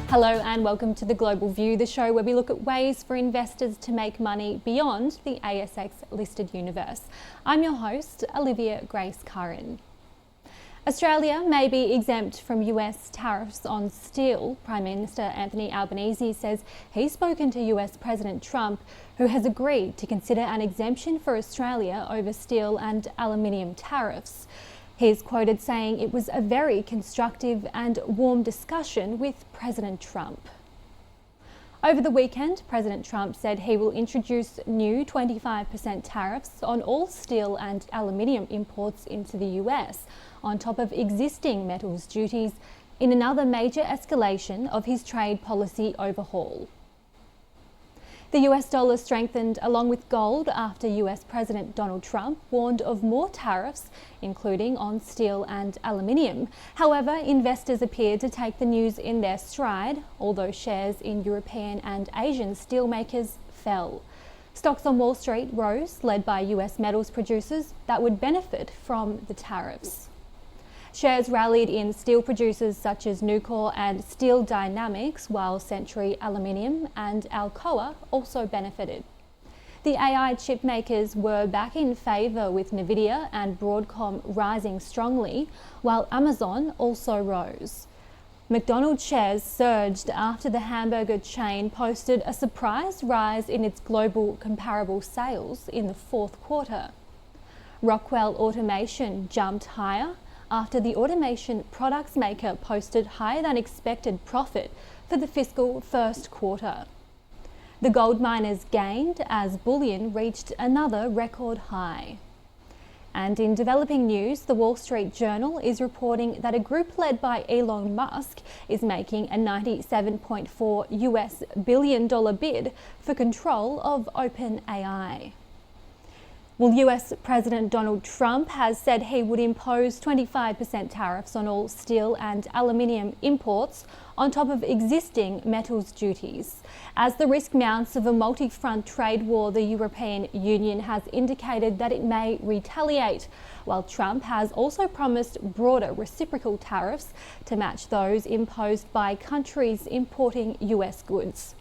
Hello and welcome to The Global View, the show where we look at ways for investors to make money beyond the ASX listed universe. I'm your host, Olivia Grace Curran. Australia may be exempt from US tariffs on steel. Prime Minister Anthony Albanese says he's spoken to US President Trump, who has agreed to consider an exemption for Australia over steel and aluminium tariffs. He's quoted saying it was a very constructive and warm discussion with President Trump. Over the weekend, President Trump said he will introduce new 25% tariffs on all steel and aluminium imports into the US, on top of existing metals duties, in another major escalation of his trade policy overhaul. The US dollar strengthened along with gold after US President Donald Trump warned of more tariffs, including on steel and aluminium. However, investors appeared to take the news in their stride, although shares in European and Asian steelmakers fell. Stocks on Wall Street rose, led by US metals producers that would benefit from the tariffs. Shares rallied in steel producers such as Nucor and Steel Dynamics, while Century Aluminium and Alcoa also benefited. The AI chip makers were back in favour, with Nvidia and Broadcom rising strongly, while Amazon also rose. McDonald's shares surged after the hamburger chain posted a surprise rise in its global comparable sales in the fourth quarter. Rockwell Automation jumped higher after the automation products maker posted higher than expected profit for the fiscal first quarter. The gold miners gained as bullion reached another record high. And in developing news, the Wall Street Journal is reporting that a group led by Elon Musk is making a $97.4 billion bid for control of OpenAI. Well, US President Donald Trump has said he would impose 25% tariffs on all steel and aluminium imports on top of existing metals duties. As the risk mounts of a multi-front trade war, the European Union has indicated that it may retaliate, while Trump has also promised broader reciprocal tariffs to match those imposed by countries importing US goods.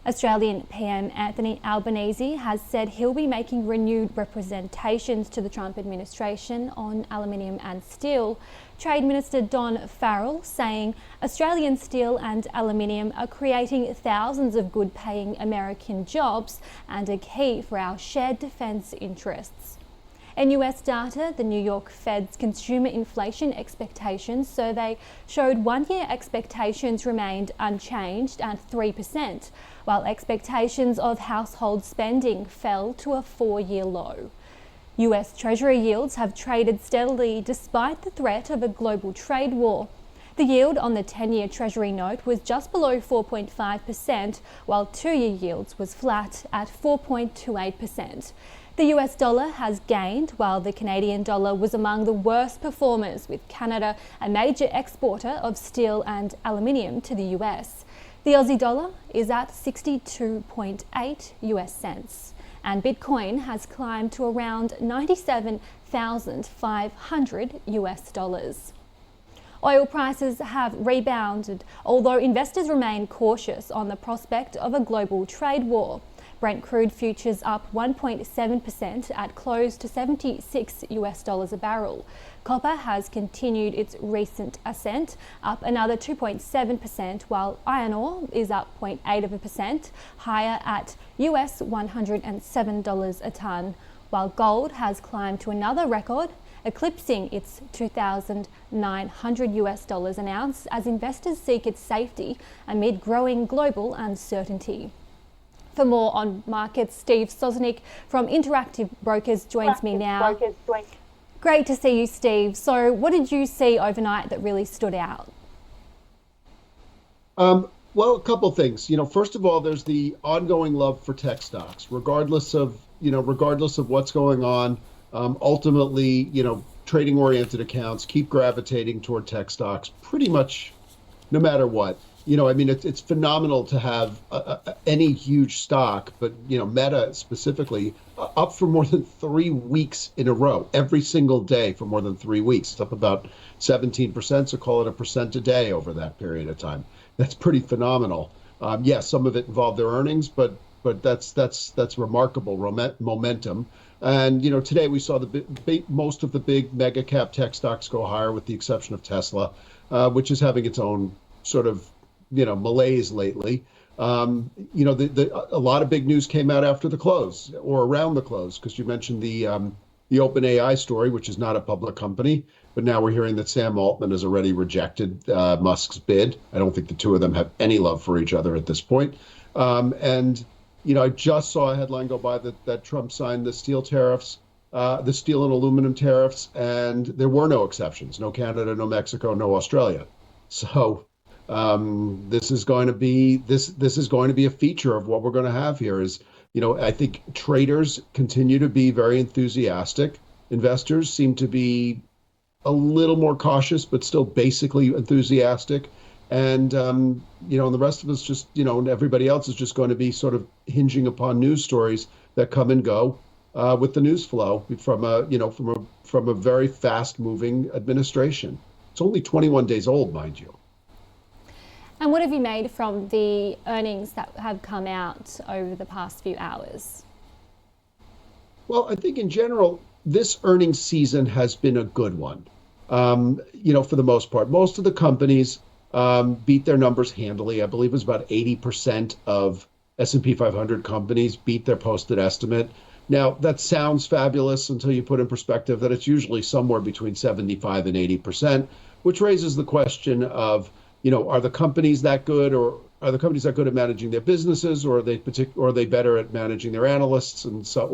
Australian PM Anthony Albanese has said he'll be making renewed representations to the Trump administration on aluminium and steel. Trade Minister Don Farrell saying Australian steel and aluminium are creating thousands of good-paying American jobs and are key for our shared defence interests. In US data, the New York Fed's Consumer Inflation Expectations survey showed one-year expectations remained unchanged at 3%, while expectations of household spending fell to a 4-year low. US Treasury yields have traded steadily despite the threat of a global trade war. The yield on the 10-year Treasury note was just below 4.5%, while 2-year yields was flat at 4.28%. The US dollar has gained, while the Canadian dollar was among the worst performers, with Canada a major exporter of steel and aluminium to the US. The Aussie dollar is at 62.8 US cents, and Bitcoin has climbed to around 97,500 US dollars. Oil prices have rebounded, although investors remain cautious on the prospect of a global trade war. Brent crude futures up 1.7% at close to $76 a barrel. Copper has continued its recent ascent, up another 2.7%, while iron ore is up 0.8%, higher at US $107 a tonne, while gold has climbed to another record, eclipsing its $2,900 an ounce as investors seek its safety amid growing global uncertainty. For more on markets, Steve Sosnick from Interactive Brokers joins me now. Great to see you, Steve. So what did you see overnight that really stood out? Well, a couple things. First of all, there's the ongoing love for tech stocks, regardless of what's going on. Ultimately, trading-oriented accounts keep gravitating toward tech stocks pretty much no matter what. It's phenomenal to have any huge stock, but, Meta specifically, up for more than 3 weeks in a row, every single day for more than 3 weeks. It's up about 17%, so call it 1% a day over that period of time. that's pretty phenomenal. Yes, some of it involved their earnings, but that's remarkable momentum. And today we saw most of the big mega cap tech stocks go higher, with the exception of Tesla, which is having its own sort of malaise lately. A lot of big news came out after the close or around the close, because you mentioned the OpenAI story, which is not a public company, but now we're hearing that Sam Altman has already rejected Musk's bid. I don't think the two of them have any love for each other at this point. And I just saw a headline go by that Trump signed the steel tariffs, the steel and aluminum tariffs, and there were no exceptions: no Canada, no Mexico, no Australia. So this is going to be a feature of what we're going to have here. I think traders continue to be very enthusiastic. Investors seem to be a little more cautious, but still basically enthusiastic. And the rest of us and everybody else is just going to be sort of hinging upon news stories that come and go with the news flow from a very fast moving administration. It's only 21 days old, mind you. And what have you made from the earnings that have come out over the past few hours? Well, I think in general, this earnings season has been a good one. For the most part, most of the companies beat their numbers handily. I believe it was about 80% of S&P 500 companies beat their posted estimate. Now, that sounds fabulous until you put in perspective that it's usually somewhere between 75 and 80%, which raises the question of, are the companies that good, or are the companies that good at managing their businesses, or are they better at managing their analysts, and so,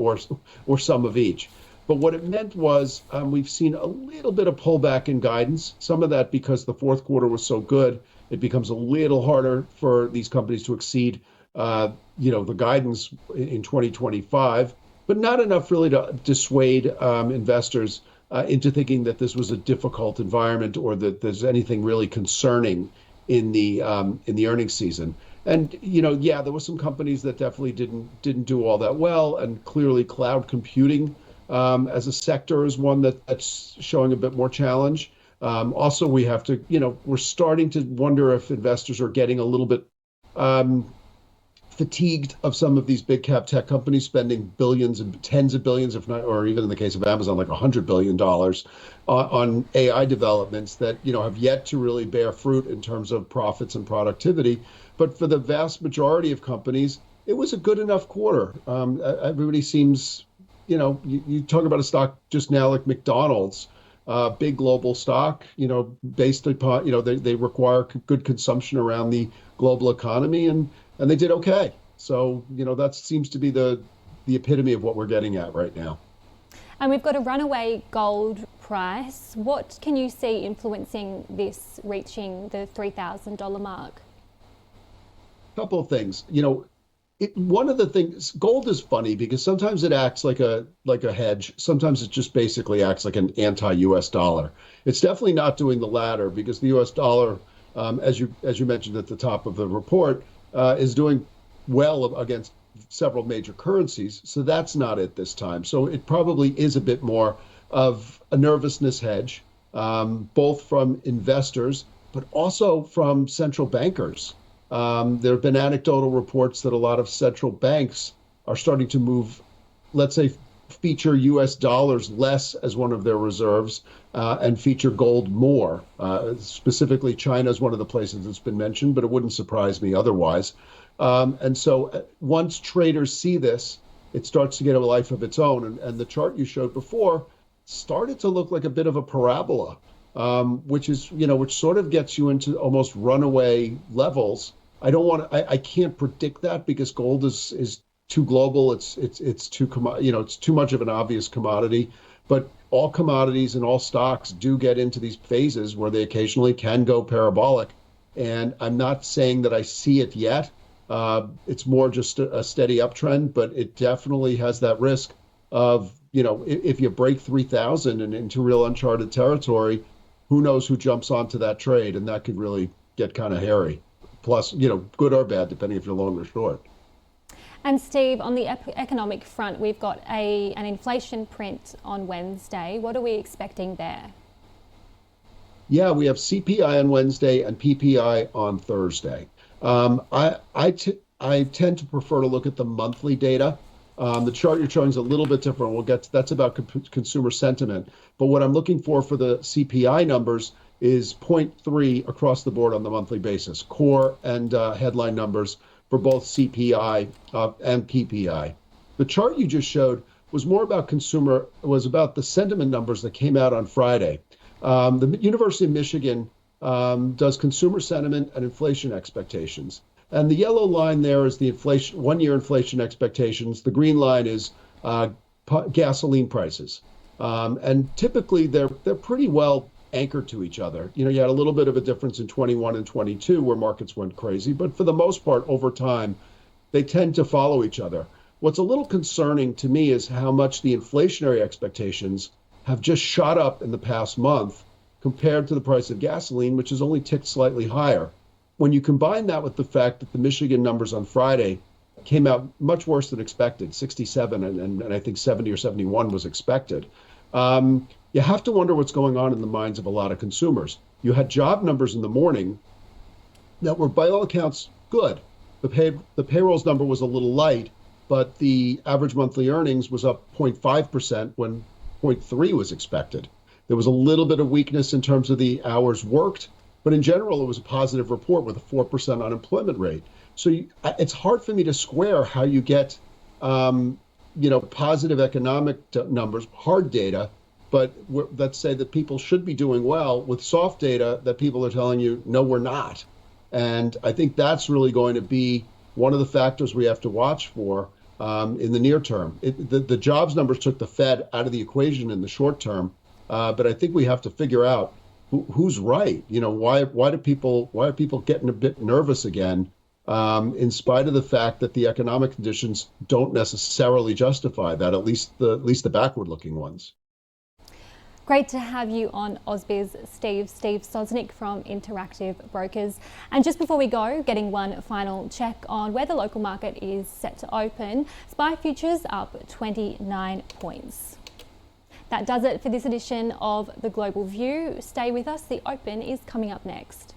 or some of each? But what it meant was we've seen a little bit of pullback in guidance. Some of that because the fourth quarter was so good, it becomes a little harder for these companies to exceed, the guidance in 2025. But not enough really to dissuade investors into thinking that this was a difficult environment, or that there's anything really concerning in the earnings season. And there were some companies that definitely didn't do all that well, and clearly cloud computing as a sector is one that's showing a bit more challenge. Also, we have to, we're starting to wonder if investors are getting a little bit fatigued of some of these big cap tech companies spending billions and tens of billions, if not, or even in the case of Amazon, like $100 billion on AI developments that, have yet to really bear fruit in terms of profits and productivity. But for the vast majority of companies, it was a good enough quarter. Everybody seems, you talk about a stock just now like McDonald's, big global stock, based upon, they require good consumption around the global economy, and they did okay. So, that seems to be the epitome of what we're getting at right now. And we've got a runaway gold price. What can you see influencing this reaching the $3,000 mark? A couple of things. One of the things, gold is funny because sometimes it acts like a hedge. Sometimes it just basically acts like an anti-US dollar. It's definitely not doing the latter, because the US dollar, as you mentioned at the top of the report, is doing well against several major currencies. So that's not it this time. So it probably is a bit more of a nervousness hedge, both from investors, but also from central bankers. There have been anecdotal reports that a lot of central banks are starting to move, let's say, feature US dollars less as one of their reserves, and feature gold more. Specifically, China is one of the places that's been mentioned, but it wouldn't surprise me otherwise. And so once traders see this, it starts to get a life of its own. And the chart you showed before started to look like a bit of a parabola, which sort of gets you into almost runaway levels. I can't predict that because gold is too global. It's too it's too much of an obvious commodity. But all commodities and all stocks do get into these phases where they occasionally can go parabolic. And I'm not saying that I see it yet. It's more just a steady uptrend, but it definitely has that risk of, if you break 3,000 and into real uncharted territory, who knows who jumps onto that trade, and that could really get kind of hairy. Plus, good or bad, depending if you're long or short. And Steve, on the economic front, we've got an inflation print on Wednesday. What are we expecting there? Yeah, we have CPI on Wednesday and PPI on Thursday. I tend to prefer to look at the monthly data. The chart you're showing is a little bit different. That's about consumer sentiment. But what I'm looking for the CPI numbers is zero point 0.3 across the board on the monthly basis, core and headline numbers for both CPI and PPI. The chart you just showed was more about was about the sentiment numbers that came out on Friday. The University of Michigan does consumer sentiment and inflation expectations. And the yellow line there is the inflation, 1-year inflation expectations. The green line is gasoline prices. And typically they're pretty well anchored to each other. You had a little bit of a difference in 21 and 22 where markets went crazy, but for the most part, over time, they tend to follow each other. What's a little concerning to me is how much the inflationary expectations have just shot up in the past month compared to the price of gasoline, which has only ticked slightly higher. When you combine that with the fact that the Michigan numbers on Friday came out much worse than expected, 67 and I think 70 or 71 was expected, you have to wonder what's going on in the minds of a lot of consumers. You had job numbers in the morning that were, by all accounts, good. The payrolls number was a little light, but the average monthly earnings was up 0.5% when 0.3 was expected. There was a little bit of weakness in terms of the hours worked, but in general, it was a positive report with a 4% unemployment rate. So it's hard for me to square how you get, positive economic numbers, hard data, but let's say that people should be doing well with soft data that people are telling you, no, we're not. And I think that's really going to be one of the factors we have to watch for in the near term. The jobs numbers took the Fed out of the equation in the short term, but I think we have to figure out who's right. Why are people getting a bit nervous again, in spite of the fact that the economic conditions don't necessarily justify that, at least the backward-looking ones. Great to have you on AusBiz, Steve Sosnick from Interactive Brokers. And just before we go, getting one final check on where the local market is set to open. SPI futures up 29 points. That does it for this edition of The Global View. Stay with us, the open is coming up next.